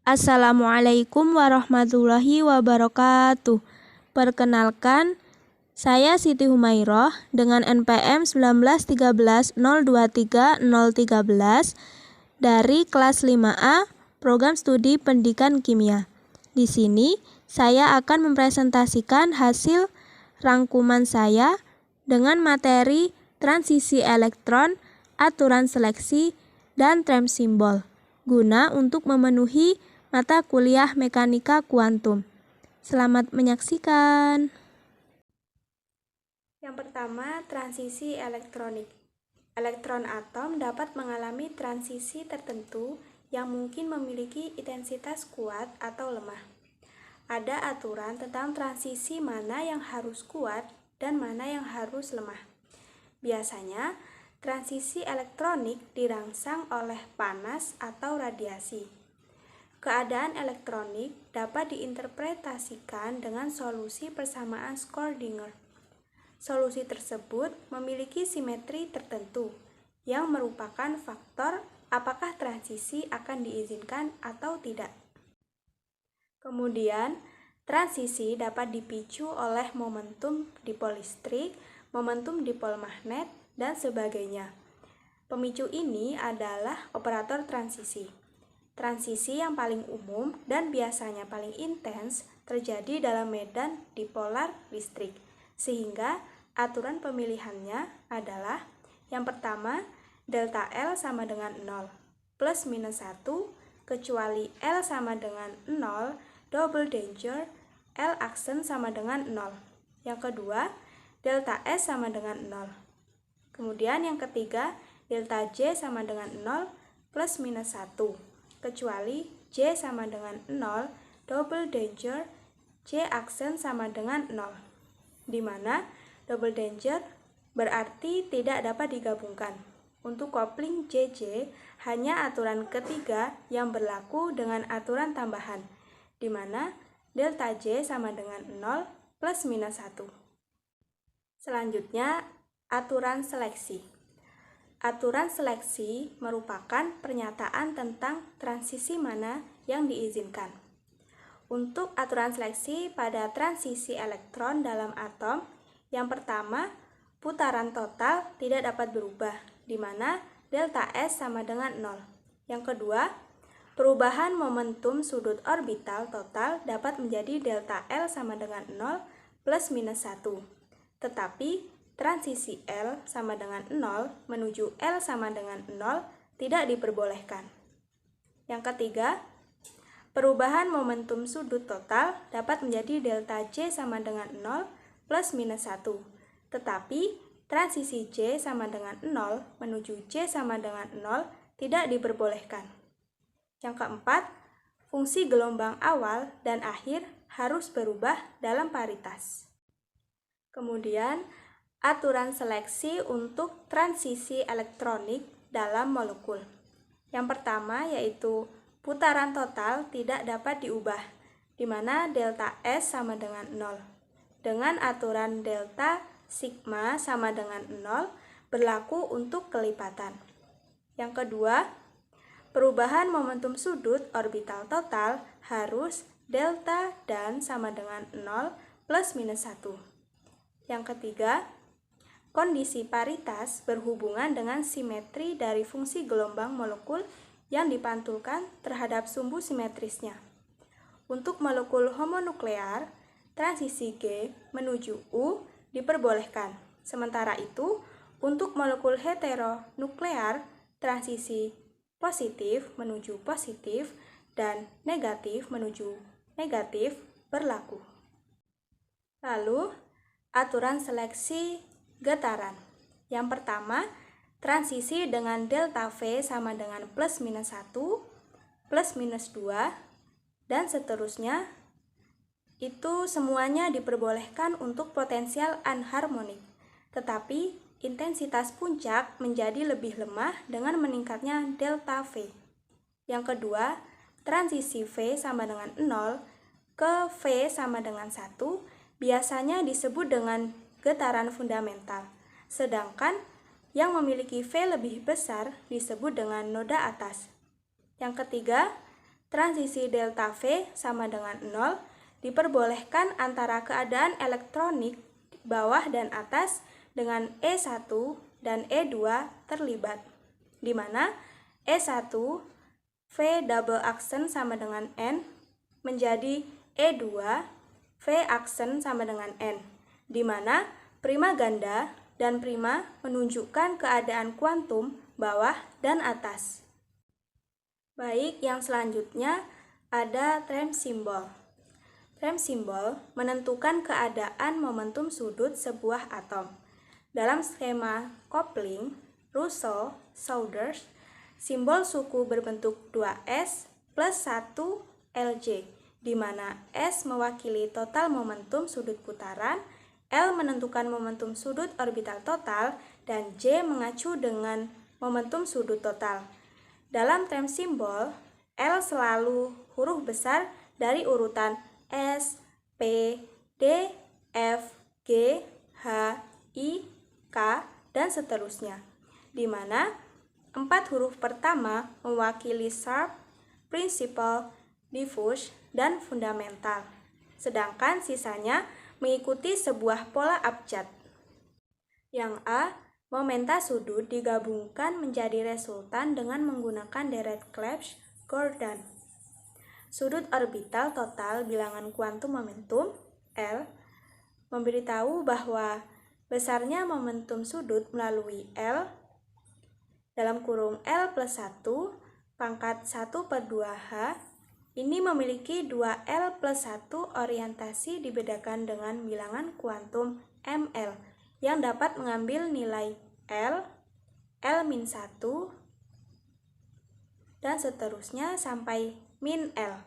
Assalamualaikum warahmatullahi wabarakatuh. Perkenalkan, saya Siti Humairah dengan NPM 1913023 dari kelas 5A Program Studi Pendidikan Kimia. Di sini saya akan mempresentasikan hasil rangkuman saya dengan materi transisi elektron, aturan seleksi, dan tram simbol guna untuk memenuhi mata kuliah mekanika kuantum. Selamat menyaksikan. Yang pertama, transisi elektronik. Elektron atom dapat mengalami transisi tertentu yang mungkin memiliki intensitas kuat atau lemah. Ada aturan tentang transisi mana yang harus kuat dan mana yang harus lemah. Biasanya, transisi elektronik dirangsang oleh panas atau radiasi. Keadaan elektronik dapat diinterpretasikan dengan solusi persamaan Schrödinger. Solusi tersebut memiliki simetri tertentu yang merupakan faktor apakah transisi akan diizinkan atau tidak. Kemudian, transisi dapat dipicu oleh momentum dipol listrik, momentum dipol magnet, dan sebagainya. Pemicu ini adalah operator transisi. Transisi yang paling umum dan biasanya paling intens terjadi dalam medan dipolar listrik, sehingga aturan pemilihannya adalah yang pertama, delta L sama dengan 0, plus minus 1, kecuali L sama dengan 0, double danger, L aksen sama dengan 0. Yang kedua, delta S sama dengan 0. Kemudian yang ketiga, delta J sama dengan 0, plus minus 1. Kecuali J sama dengan 0, double danger, J aksen sama dengan 0, di mana double danger berarti tidak dapat digabungkan. Untuk kopling JJ, hanya aturan ketiga yang berlaku dengan aturan tambahan, di mana delta J sama dengan 0 plus minus 1. Selanjutnya, aturan seleksi. Aturan seleksi merupakan pernyataan tentang transisi mana yang diizinkan. Untuk aturan seleksi pada transisi elektron dalam atom, yang pertama, putaran total tidak dapat berubah, di mana delta S sama dengan 0. Yang kedua, perubahan momentum sudut orbital total dapat menjadi delta L sama dengan 0 plus minus 1. Tetapi, transisi L sama dengan 0 menuju L sama dengan 0 tidak diperbolehkan. Yang ketiga, perubahan momentum sudut total dapat menjadi delta J sama dengan 0 plus minus 1. Tetapi, transisi J sama dengan 0 menuju J sama dengan 0 tidak diperbolehkan. Yang keempat, fungsi gelombang awal dan akhir harus berubah dalam paritas. Kemudian, aturan seleksi untuk transisi elektronik dalam molekul. Yang pertama yaitu putaran total tidak dapat diubah, di mana delta S sama dengan 0. Dengan aturan delta sigma sama dengan 0 berlaku untuk kelipatan. Yang kedua, perubahan momentum sudut orbital total harus delta dan sama dengan 0 plus minus 1. Yang ketiga, kondisi paritas berhubungan dengan simetri dari fungsi gelombang molekul yang dipantulkan terhadap sumbu simetrisnya. Untuk molekul homonuklear, transisi G menuju U diperbolehkan. Sementara itu, untuk molekul heteronuklear, transisi positif menuju positif dan negatif menuju negatif berlaku. Lalu, aturan seleksi getaran. Yang pertama, transisi dengan delta V sama dengan plus minus 1, plus minus 2, dan seterusnya. Itu semuanya diperbolehkan untuk potensial anharmonik. Tetapi, intensitas puncak menjadi lebih lemah dengan meningkatnya delta V. Yang kedua, transisi V sama dengan 0 ke V sama dengan 1 biasanya disebut dengan getaran fundamental, sedangkan yang memiliki V lebih besar disebut dengan noda atas. Yang ketiga, transisi delta V sama dengan 0 diperbolehkan antara keadaan elektronik bawah dan atas dengan E1 dan E2 terlibat, di mana E1 V double aksen sama dengan N menjadi E2 V aksen sama dengan N, di mana prima ganda dan prima menunjukkan keadaan kuantum bawah dan atas. Baik, yang selanjutnya ada Trem simbol. Trem simbol menentukan keadaan momentum sudut sebuah atom. Dalam skema coupling Russell-Saunders, simbol suku berbentuk 2s plus 1 Lj, di mana S mewakili total momentum sudut putaran, L menentukan momentum sudut orbital total, dan J mengacu dengan momentum sudut total. Dalam trem simbol, L selalu huruf besar dari urutan S, P, D, F, G, H, I, K, dan seterusnya, di mana 4 huruf pertama mewakili sharp, principal, diffuse, dan fundamental, sedangkan sisanya mengikuti sebuah pola abjad. Yang A, momenta sudut digabungkan menjadi resultan dengan menggunakan deret Clebsch-Gordan. Sudut orbital total bilangan kuantum momentum L memberitahu bahwa besarnya momentum sudut melalui L dalam kurung L plus 1 pangkat 1/2H ini memiliki 2L plus 1 orientasi dibedakan dengan bilangan kuantum ML yang dapat mengambil nilai L, L-1, dan seterusnya sampai min L.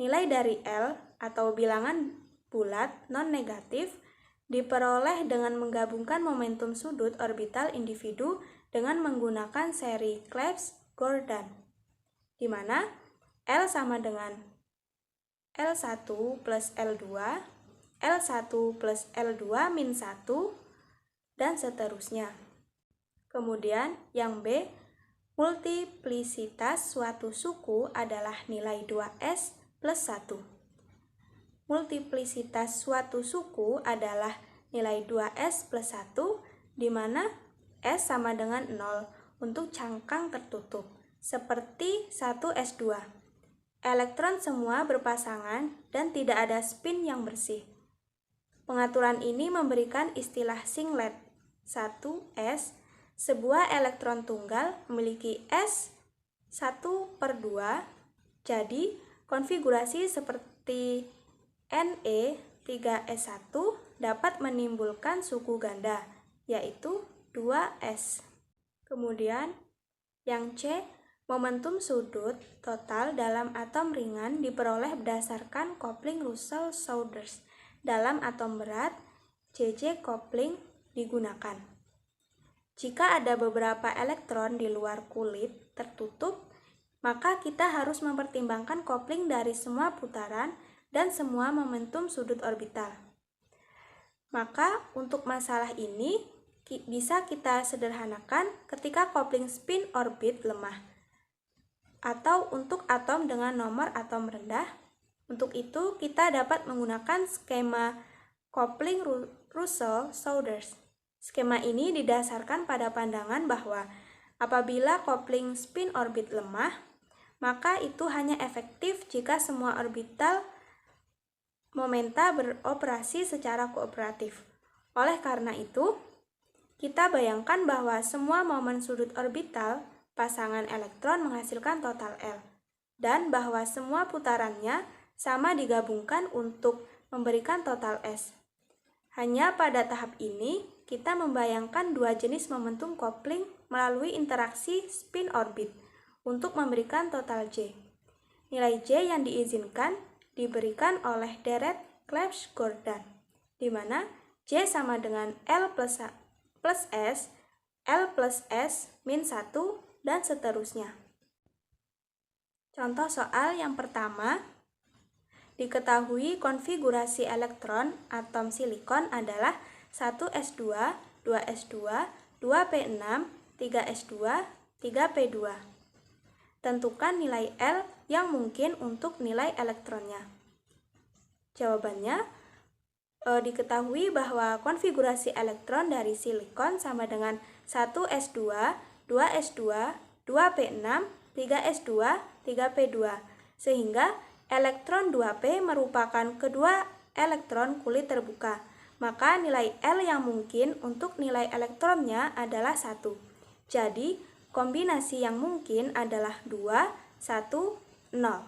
Nilai dari L atau bilangan bulat non-negatif diperoleh dengan menggabungkan momentum sudut orbital individu dengan menggunakan seri Clebsch-Gordan, di mana L sama dengan L1 plus L2, L1 plus L2 min 1, dan seterusnya. Kemudian yang B, multiplisitas suatu suku adalah nilai 2S plus 1. Multiplisitas suatu suku adalah nilai 2S plus 1, di mana S sama dengan 0 untuk cangkang tertutup, seperti 1S2. Elektron semua berpasangan dan tidak ada spin yang bersih. Pengaturan ini memberikan istilah singlet. 1s, sebuah elektron tunggal memiliki S 1/2, jadi konfigurasi seperti Ne3s1 dapat menimbulkan suku ganda, yaitu 2s. Kemudian yang C, momentum sudut total dalam atom ringan diperoleh berdasarkan coupling Russell-Saunders. Dalam atom berat, JJ coupling digunakan. Jika ada beberapa elektron di luar kulit tertutup, maka kita harus mempertimbangkan coupling dari semua putaran dan semua momentum sudut orbital. Maka untuk masalah ini bisa kita sederhanakan ketika coupling spin orbit lemah, atau untuk atom dengan nomor atom rendah. Untuk itu, kita dapat menggunakan skema coupling Russell-Saunders. Skema ini didasarkan pada pandangan bahwa apabila coupling spin orbit lemah, maka itu hanya efektif jika semua orbital momenta beroperasi secara kooperatif. Oleh karena itu, kita bayangkan bahwa semua momen sudut orbital pasangan elektron menghasilkan total L, dan bahwa semua putarannya sama digabungkan untuk memberikan total S. Hanya pada tahap ini, kita membayangkan dua jenis momentum coupling melalui interaksi spin orbit untuk memberikan total J. Nilai J yang diizinkan diberikan oleh deret Clebsch-Gordan, di mana J sama dengan L plus S, L plus S min 1, dan seterusnya. Contoh soal yang pertama, diketahui konfigurasi elektron atom silikon adalah 1s2, 2s2, 2p6, 3s2, 3p2. Tentukan nilai L yang mungkin untuk nilai elektronnya. Jawabannya, diketahui bahwa konfigurasi elektron dari silikon sama dengan 1s2, 2s2, 2p6, 3s2, 3p2, sehingga elektron 2p merupakan kedua elektron kulit terbuka. Maka nilai L yang mungkin untuk nilai elektronnya adalah 1. Jadi, kombinasi yang mungkin adalah 2, 1, 0.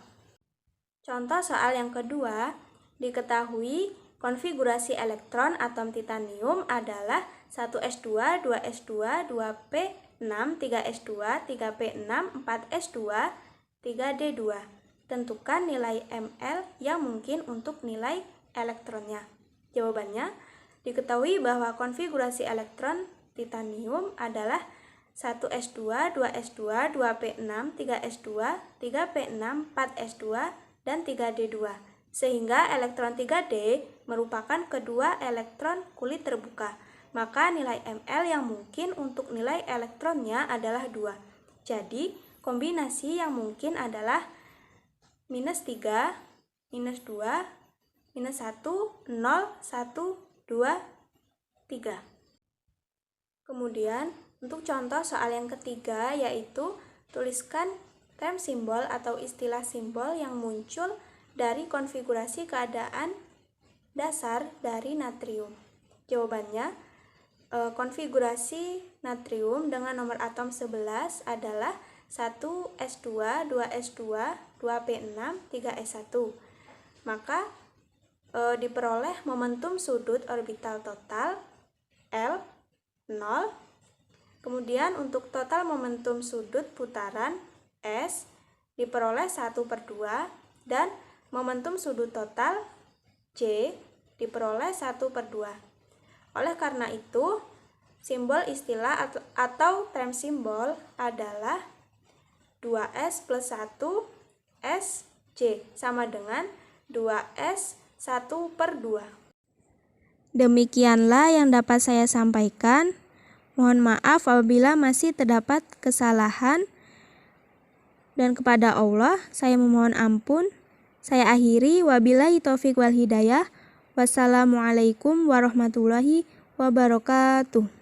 Contoh soal yang kedua, diketahui konfigurasi elektron atom titanium adalah 1s2, 2s2, 2p6, 3s2, 3p6, 4s2, 3d2. Tentukan nilai Ml yang mungkin untuk nilai elektronnya. Jawabannya, diketahui bahwa konfigurasi elektron titanium adalah 1s2, 2s2, 2p6, 3s2, 3p6, 4s2, dan 3d2. Sehingga elektron 3d merupakan kedua elektron kulit terbuka. Maka nilai Ml yang mungkin untuk nilai elektronnya adalah 2. Jadi, kombinasi yang mungkin adalah -3, -2, -1, 0, 1, 2, 3. Kemudian, untuk contoh soal yang ketiga yaitu tuliskan term simbol atau istilah simbol yang muncul dari konfigurasi keadaan dasar dari natrium. Jawabannya, konfigurasi natrium dengan nomor atom 11 adalah 1s2, 2s2, 2p6, 3s1. Maka diperoleh momentum sudut orbital total L 0. Kemudian untuk total momentum sudut putaran S diperoleh 1/2 dan momentum sudut total C diperoleh 1/2. Oleh karena itu, simbol istilah atau term simbol adalah 2S plus 1 SC sama dengan 2S 1/2. Demikianlah yang dapat saya sampaikan. Mohon maaf apabila masih terdapat kesalahan, dan kepada Allah saya memohon ampun. Saya akhiri, wabillahi taufik wal hidayah. Wassalamualaikum warahmatullahi wabarakatuh.